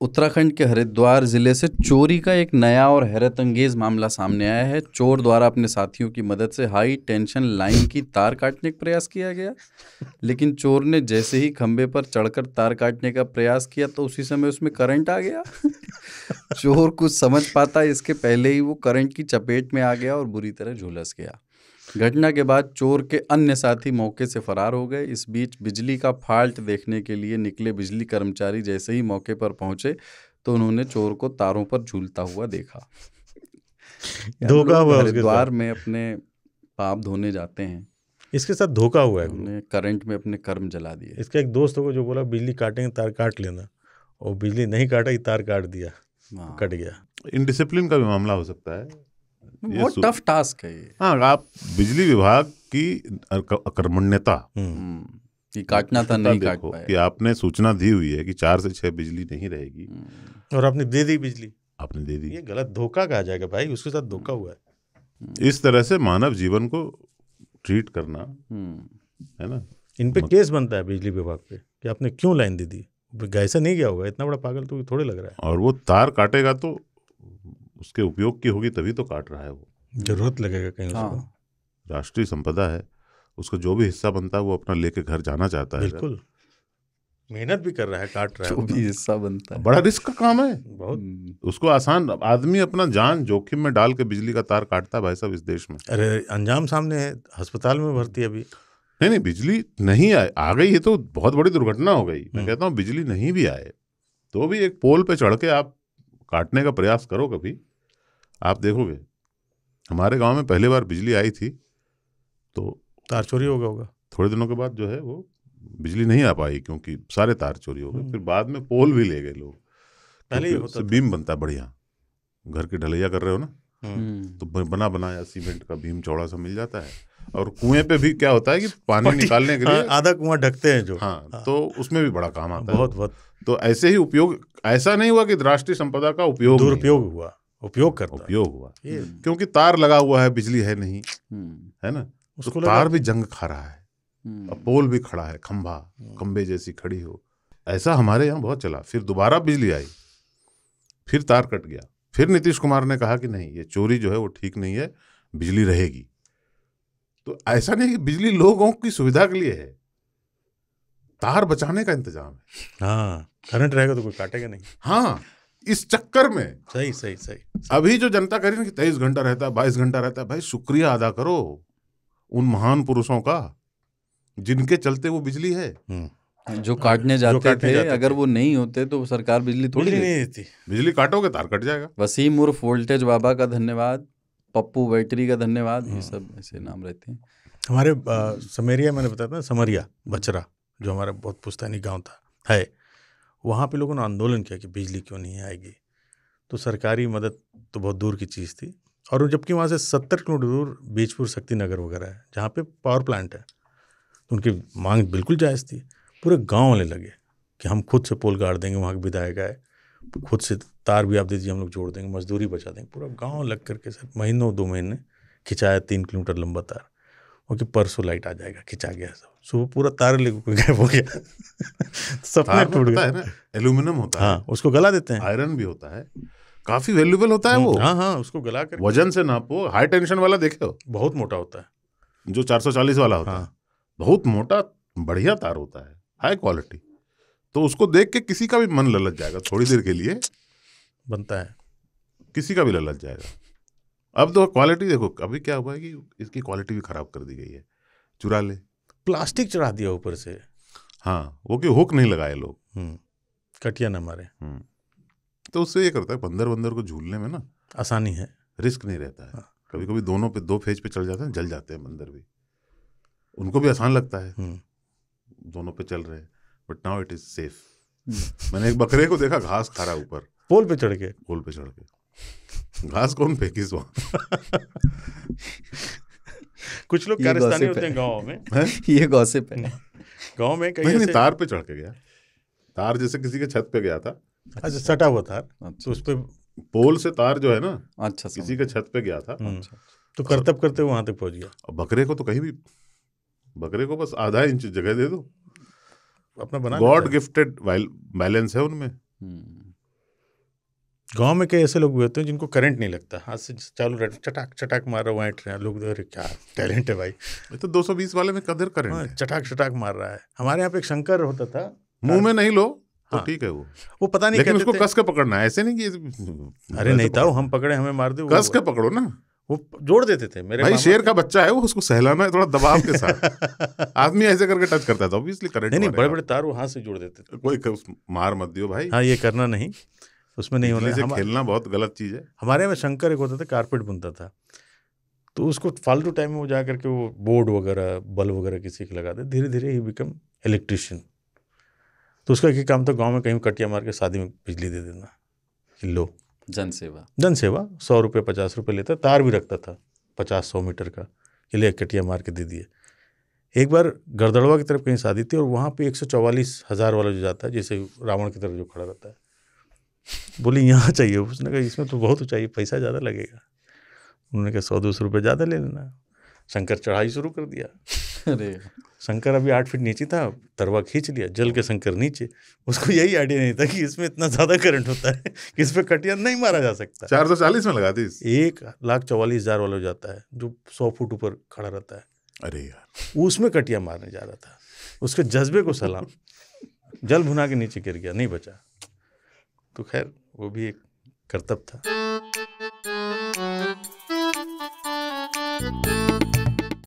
उत्तराखंड के हरिद्वार जिले से चोरी का एक नया और हैरत अंगेज मामला सामने आया है। चोर द्वारा अपने साथियों की मदद से हाई टेंशन लाइन की तार काटने का प्रयास किया गया, लेकिन चोर ने जैसे ही खंबे पर चढ़कर तार काटने का प्रयास किया तो उसी समय उसमें करंट आ गया। चोर कुछ समझ पाता इसके पहले ही वो करंट की चपेट में आ गया और बुरी तरह झुलस गया। घटना के बाद चोर के अन्य साथी मौके से फरार हो गए। इस बीच बिजली का फाल्ट देखने के लिए निकले बिजली कर्मचारी जैसे ही मौके पर पहुंचे तो उन्होंने चोर को तारों पर झूलता हुआ देखा। धोखा हुआ उसके हरिद्वार साथ। में अपने पाप धोने जाते हैं, इसके साथ धोखा हुआ है। उन्होंने करंट में अपने कर्म जला दिए। इसका एक दोस्त को जो बोला बिजली काटेंगे तार काट लेना, और बिजली नहीं काटा, तार काट दिया, कट गया। इनडिसिप्लिन का भी मामला हो सकता है। बहुत टफ टास्क है ये। हाँ, आप बिजली विभाग की अकर्मण्यता कि काटना था नहीं काट देखो पाए कि आपने सूचना दी हुई है कि 4 से 6 बिजली नहीं रहेगी और आपने दे दी बिजली, आपने दे दी। ये गलत धोखा कहा जाएगा भाई, उसके साथ धोखा हुआ है। इस तरह से मानव जीवन को ट्रीट करना है ना। इन पे केस बनता है बिजली विभाग पे कि आपने क्यों लाइन दे दी। ऐसा नहीं गया होगा, इतना बड़ा पागल तो थोड़े लग रहा है। और वो तार काटेगा तो उसके उपयोग की होगी तभी तो काट रहा है। वो जरूरत लगेगा कहीं उसको। राष्ट्रीय संपदा है, उसका जो भी हिस्सा बनता है वो अपना लेके घर जाना चाहता है। बिल्कुल, मेहनत भी कर रहा है, काट रहा है, जो भी हिस्सा बनता है। बड़ा रिस्क का काम है बहुत। उसको आसान, आदमी अपना जान जोखिम में डाल के बिजली का तार काटता है भाई साहब इस देश में। अरे अंजाम सामने है, अस्पताल में भर्ती अभी। नहीं, बिजली नहीं आ गई, ये तो बहुत बड़ी दुर्घटना हो गई। मैं कहता हूँ बिजली नहीं भी आए तो भी एक पोल पे चढ़ के आप काटने का प्रयास करो कभी, आप देखोगे। हमारे गांव में पहली बार बिजली आई थी तो तार चोरी होगा। थोड़े दिनों के बाद जो है वो बिजली नहीं आ पाई क्योंकि सारे तार चोरी हो गए। फिर बाद में पोल भी ले गए लोग। पहले उससे बीम बनता है बढ़िया, घर की ढलैया कर रहे हो ना तो बना बनाया सीमेंट का बीम चौड़ा सा मिल जाता है। और कुएं पे भी क्या होता है कि पानी निकालने के लिए आधा कुआं ढकते हैं जो, तो उसमें भी बड़ा काम आता है बहुत। तो ऐसे ही उपयोग, ऐसा नहीं हुआ कि राष्ट्रीय संपदा का उपयोग दुरुपयोग हुआ, उपयोग हुआ क्योंकि तार लगा हुआ है, बिजली है नहीं, है ना। तो तार भी जंग खा रहा है, अब पोल भी खड़ा है, खंबे जैसी खड़ी हो। ऐसा हमारे यहाँ बहुत चला। फिर दोबारा बिजली आई, फिर तार कट गया। फिर नीतीश कुमार ने कहा कि नहीं, ये चोरी जो है वो ठीक नहीं है, बिजली रहेगी। तो ऐसा नहीं कि बिजली लोगों की सुविधा के लिए है, तार बचाने का इंतजाम है। हाँ, करंट रहेगा तो कोई काटेगा नहीं। हाँ, इस चक्कर में सही। अभी जो जनता कह रही है कि 23 घंटा रहता है, 22 घंटा रहता है, भाई शुक्रिया अदा करो उन महान पुरुषों का जिनके चलते वो बिजली है। जो काटने जाते थे, अगर वो नहीं होते तो सरकार बिजली थोड़ी नहीं देती। बिजली काटोगे तार कट जाएगा। वसीम उर्फ वोल्टेज बाबा का धन्यवाद, पप्पू बैटरी का धन्यवाद, ये सब ऐसे नाम रहते हैं हमारे। समरिया, मैंने बताया था, समरिया बचरा जो हमारा बहुत पुश्तैनी गांव था है, वहाँ पे लोगों ने आंदोलन किया कि बिजली क्यों नहीं आएगी। तो सरकारी मदद तो बहुत दूर की चीज़ थी, और जबकि वहाँ से 70 किलोमीटर दूर बीजपुर शक्तिनगर वगैरह है जहाँ पे पावर प्लांट है, तो उनकी मांग बिल्कुल जायज़ थी। पूरे गांव वाले लगे कि हम खुद से पोल गाड़ देंगे, वहाँ के विधायक आए, खुद से तार भी आप दीजिए, हम लोग जोड़ देंगे, मजदूरी बचा देंगे। पूरा गांव लग करके सर महीनों 2 महीने खिंचाया 3 किलोमीटर लंबा तार, और कि परसों लाइट आ जाएगा, खिंचा गया सब। सुबह पूरा तार लेकर गायब हो गया। सपने टूट गए। है ना, एल्यूमिनियम होता है। हाँ, उसको गला देते हैं। आयरन भी होता है, काफी वैल्यूएबल होता है वो। हाँ, उसको गला कर वजन से नापो। हाई टेंशन वाला देखे हो, बहुत मोटा होता है, जो 440 वाला होता है, बहुत मोटा बढ़िया तार होता है, हाई क्वालिटी। तो उसको देख के किसी का भी मन ललच जाएगा, थोड़ी देर के लिए बनता है, किसी का भी ललच जाएगा। अब तो क्वालिटी देखो, अभी क्या हुआ है कि इसकी क्वालिटी भी खराब कर दी गई है, चुरा ले, प्लास्टिक चढ़ा दिया ऊपर से। हाँ, वो कि हुक नहीं लगाए लोग, कटिया न मारे। तो उससे ये करता है बंदर को झूलने में ना आसानी है, रिस्क नहीं रहता है। कभी कभी दोनों पे 2 फेज पे चल जाते हैं, जल जाते हैं बंदर भी, उनको भी आसान लगता है, दोनों पे चल रहे हैं। But now it is safe. मैंने एक बकरे को देखा घास खा रहा ऊपर, पोल पे चढ़ के। घास कौन फेंकी वहाँ? कुछ लोग कारस्तानी होते हैं गाँव में। ये गॉसिप है। गाँव में नहीं, तार पे चढ़ के गया, तार जैसे किसी के छत पे गया था। अच्छा, सटा हुआ तार, तो उस पे पोल से तार जो है ना, अच्छा, किसी के छत पे गया था, तो करतब करते वहां तक पहुंच गया। अब बकरे को तो कहीं भी, बकरे को बस आधा इंच जगह दे दो, अपना बना, गॉड गिफ्टेड बैलेंस है उनमें। गांव में कई ऐसे लोग भी होते हैं जिनको करंट नहीं लगता, हाथ से चालू रहता, चटाक चटाक मार रहा है, वहाँ लोग, अरे क्या टैलेंट है भाई। ये तो 220 वाले में कदर करंट है। चटाक चटाक मार रहा है। हमारे यहाँ पे एक शंकर होता था, मुंह में नहीं लो तो हाँ, ठीक है वो पता नहीं, लेकिन उसको कस के पकड़ना है, ऐसे नहीं कि अरे नहीं था, हम पकड़े हमें मार दे, कस के पकड़ो ना। वो जोड़ देते थे मेरे भाई, शेर का बच्चा है वो, उसको सहलाना है थोड़ा दबाव के साथ। आदमी ऐसे करके टच करता है तो ऑब्वियसली करंट। नहीं, बड़े बड़े तार वो हाथ से जोड़ देते थे। कोई मार मत दियो भाई। हाँ, ये करना नहीं, उसमें नहीं होना है। खेलना बहुत गलत चीज है। हमारे में शंकर एक होता था, कारपेट बुनता था, तो उसको फालतू टाइम में वो जा करके वो बोर्ड वगैरह बल्ब वगैरह किसी के लगाते, धीरे धीरे ही बिकम इलेक्ट्रिशियन। तो उसका क्या काम था, गांव में कहीं कटिया मार के शादी में बिजली दे देना, लो जनसेवा 100 रुपये 50 रुपये लेता, तार भी रखता था 50-100 मीटर का, ये ले कटिया मार के दे दिए। एक बार गरदड़वा की तरफ कहीं शादी थी और वहाँ पे 144,000 वाला जो जाता है, जैसे रावण की तरफ जो खड़ा रहता है, बोली यहाँ चाहिए। उसने कहा इसमें तो बहुत चाहिए, पैसा ज़्यादा लगेगा। उन्होंने कहा 100-200 रुपये ज़्यादा ले लेना। शंकर चढ़ाई शुरू कर दिया। अरे शंकर अभी 8 फीट नीचे था, तरवा खींच लिया, जल के शंकर नीचे। उसको यही आइडिया नहीं था कि इसमें इतना ज़्यादा करंट होता है कि इस पर कटिया नहीं मारा जा सकता। 440 में लगा दी। 1,44,000 वाला जाता है जो 100 फुट ऊपर खड़ा रहता है। अरे यार, उसमें कटिया मारने जा रहा था, उसके जज्बे को सलाम, जल भुना के नीचे गिर गया, नहीं बचा। तो खैर वो भी एक करतब था।